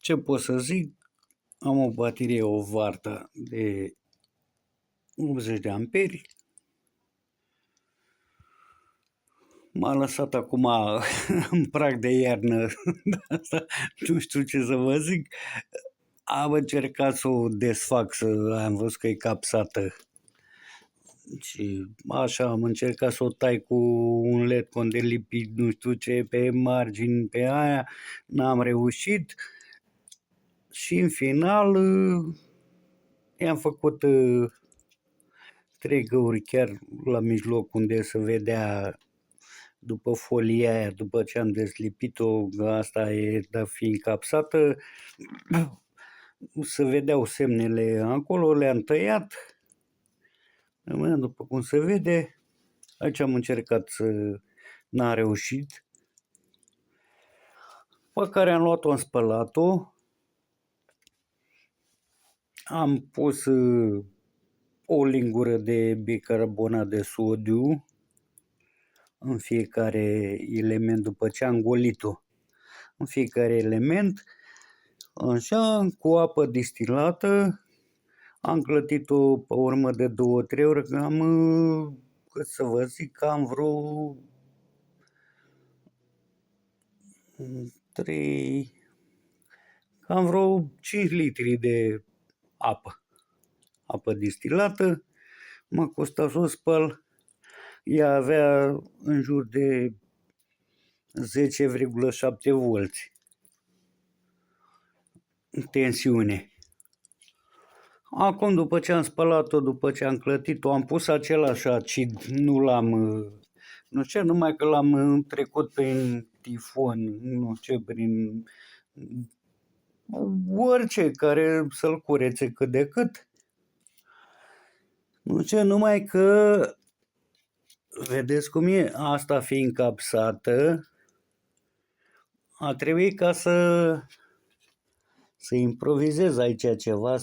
Ce pot să zic? Am o baterie, o Varta de 80 de amperi. M-a lăsat acum în prag de iarnă. Asta nu știu ce să vă zic. Am încercat să o desfac, am văzut că e capsată. Și așa am încercat să o tai cu un led condelipit, nu știu ce, pe margini, pe aia. N-am reușit. Și în final i-am făcut 3 găuri chiar la mijloc unde se vedea după folia aia, după ce am deslipit-o, asta e de fiind capsată, se vedeau semnele acolo, le-am tăiat. După cum se vede, aici am încercat să n-a reușit. Pe care am luat-o, am spălat-o, am pus o lingură de bicarbonat de sodiu în fiecare element după ce am golit-o. În fiecare element, așa, cu apă distilată, am clătit-o pe urmă de 2-3 ore, cam, cât să vă zic, cam vreo 5 litri de apă distilată. M-a costat să o spăl. Ea avea în jur de 10,7 volți tensiune. Acum, după ce am spălat-o, după ce am clătit-o, am pus același acid, nu știu, numai că l-am trecut prin tifon, nu știu, prin orice care să-l curețe cât de cât. Nu știu, numai că, vedeți cum e, asta fiind capsată, a trebuit ca să improvizez aici ceva,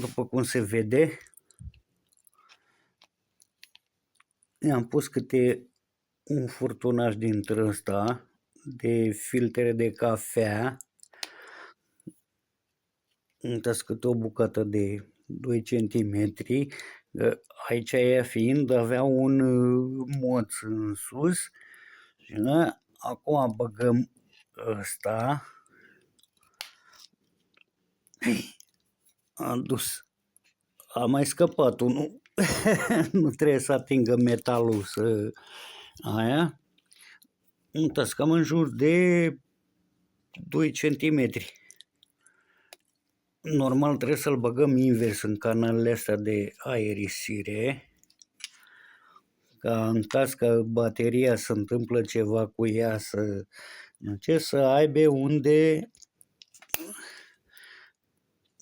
după cum se vede, i-am pus câte un furtunaș dintre ăsta de filtre de cafea, uitați câte o bucată de 2 cm, aici ea fiind avea un moț în sus și noi acum băgăm ăsta, am dus, a mai scăpat unul, nu trebuie să atingă metalul aia, uitați, cam în jur de 2 cm. Normal trebuie să-l băgăm invers în canalele astea de aerisire, ca în caz că bateria se întâmplă ceva cu ea, să aibă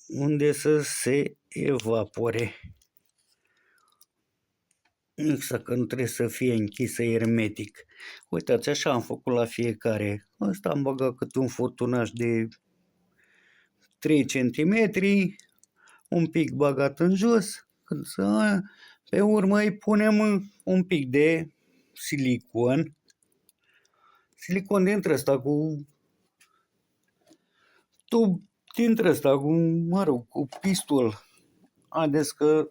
unde să se evapore. Exact, că nu trebuie să fie închisă hermetic. Uitați, așa am făcut la fiecare. Ăsta am băgat cât un furtunaș de 3 cm, un pic băgat în jos, pe urmă îi punem un pic de silicon dintre ăsta cu tub dintre ăsta cu pistol. Haideți că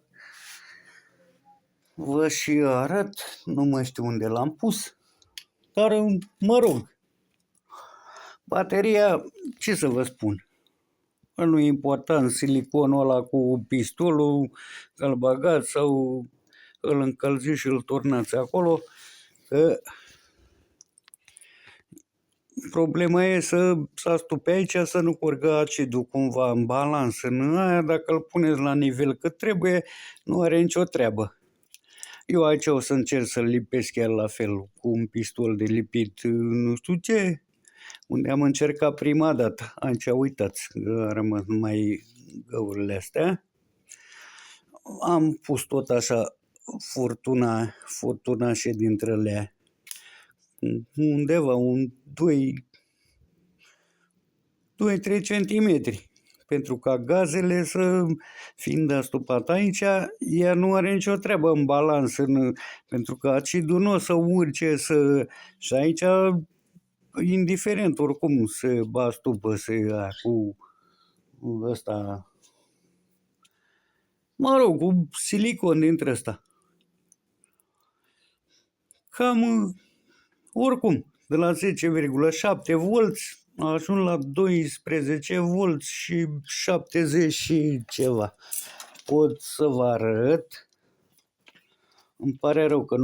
vă și arăt, nu mai știu unde l-am pus, dar mă rog, bateria, ce să vă spun, nu e important siliconul ăla cu pistolul, că îl băgați sau îl încălziți și îl turnați acolo, că problema e să astupe aici, să nu curgă acidul cumva în balans în aia, dacă îl puneți la nivel cât trebuie, nu are nicio treabă. Eu aici o să încerc să-l lipesc chiar la fel, cu un pistol de lipit nu știu ce, unde am încercat prima dată. Aici uitați, a rămas numai găurile astea. Am pus tot așa furtunașe dintre ele, undeva un 2-3 cm, pentru ca gazele fiind astupat aici, ea nu are nicio treabă în balans, pentru că acidul nu o să urce și aici indiferent, oricum se astupă, cu ăsta, mă rog, cu silicon dintre ăsta. Cam, oricum, de la 10,7 volți a ajuns la 12 volți și 70 și ceva. Pot să vă arăt. Îmi pare rău că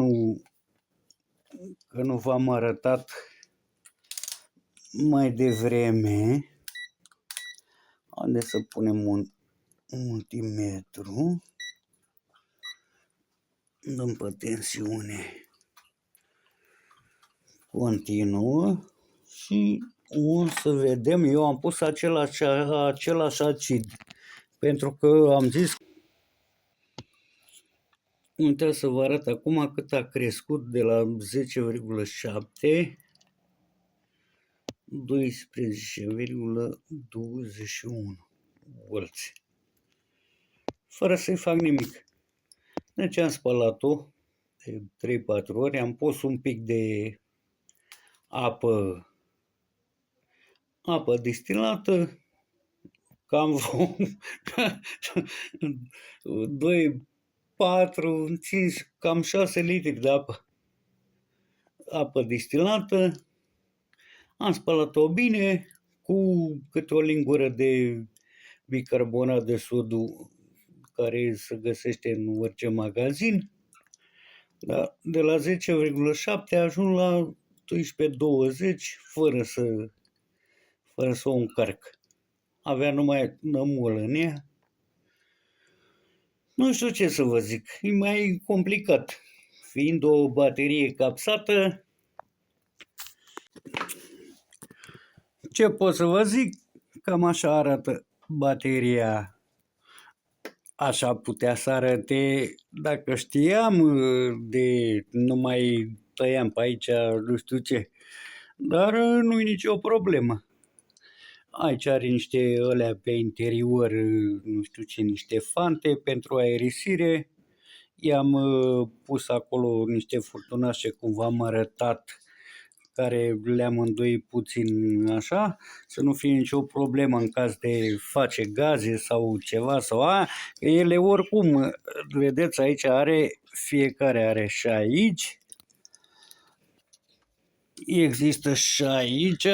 nu v-am arătat mai devreme. Unde să punem un multimetru? Dăm pe tensiune continuă și o să vedem. Eu am pus același acid pentru că am zis. Uitați să vă arăt acum cât a crescut de la 10,7 12,21 volți. Fără să-i fac nimic. Deci am spălat-o de 3-4 ori, am pus un pic de apă distilată, cam 2, 4, 5, cam 6 litri de apă distilată. Am spălat-o bine cu câte o lingură de bicarbonat de sodiu care se găsește în orice magazin. Da, de la 10,7 ajung la 12-20 fără să o încarc. Avea numai nămolă în ea. Nu știu ce să vă zic, e mai complicat. Fiind o baterie capsată, ce pot să vă zic? Cam așa arată bateria. Așa putea să arate dacă știam de nu mai tăiam pe aici nu știu ce. Dar nu-i nicio problemă. Aici are niște alea pe interior, nu știu ce, niște fante pentru aerisire. I-am pus acolo niște furtunașe, cum v-am arătat, care le-am îndoit puțin așa, să nu fie nicio problemă în caz de face gaze sau ceva sau ele oricum, vedeți aici fiecare are și aici, există și aici,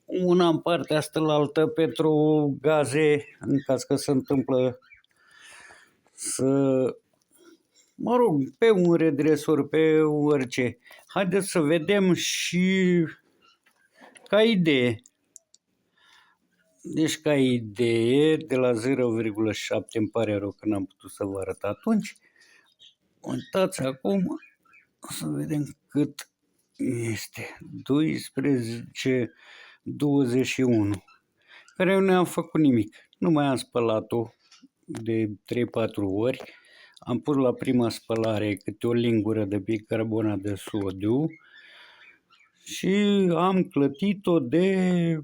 una în partea asta la altă pentru gaze, în caz că se întâmplă mă rog, pe un redresor, pe orice. Haideți să vedem și ca idee. Deci ca idee, de la 0,7, îmi pare rău că n-am putut să vă arăt atunci. Uitați acum, să vedem cât este. 12,21, care eu nu am făcut nimic. Nu mai am spălat-o de 3-4 ori. Am pus la prima spălare câte o lingură de bicarbonat de sodiu și am clătit-o de 3-4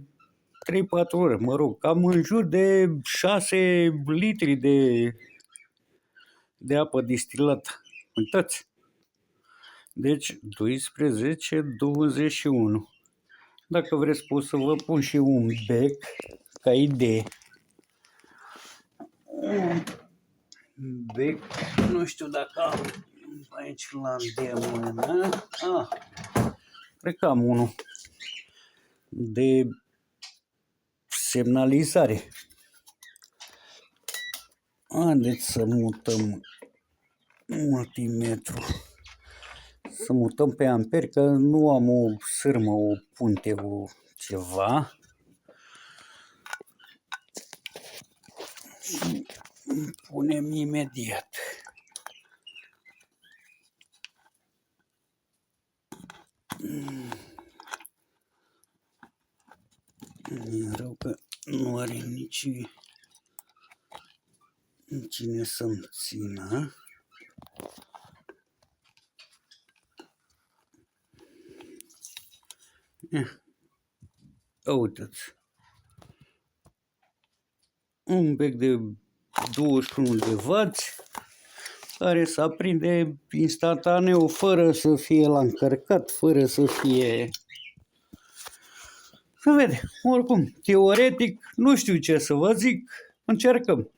ore, mă rog, cam în jur de 6 litri de apă distilată. Uitați! Deci 12,21. Dacă vreți pot să vă pun și un bec ca idee. Bec, nu știu dacă am aici la îndemână. Cred că am unul de semnalizare. Haideți să mutăm multimetru. Să mutăm pe amperi, că nu am o sârmă, o punte, o ceva. Și punem imediat. E rău că nu are nici cine să-mi țină. Uitați. Un bec de 21 de W care se aprinde instantaneu fără să fie la încărcat, fără să fie să vedem. Oricum, teoretic, nu știu ce să vă zic, încercăm.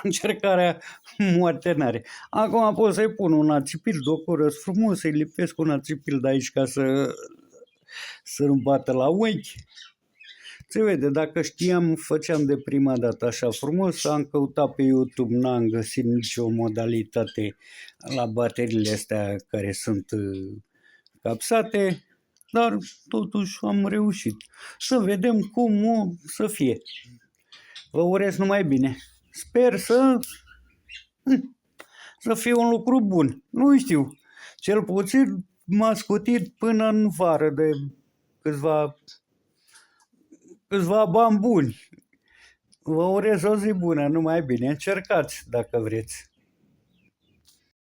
Încercarea moarte n-are. Acum pot să-i pun un ațipil de ocură frumos, să-i lipesc un ațipil de aici ca să nu bată la ochi. Se vede, dacă știam, făceam de prima dată așa frumos, am căutat pe YouTube, n-am găsit nicio modalitate la bateriile astea care sunt capsate, dar totuși am reușit. Să vedem cum o să fie. Vă urez numai bine. Sper să fie un lucru bun. Nu știu, cel puțin m-a scutit până în vară de câțiva bani buni. Vă urez o zi bună, numai bine. Încercați dacă vreți.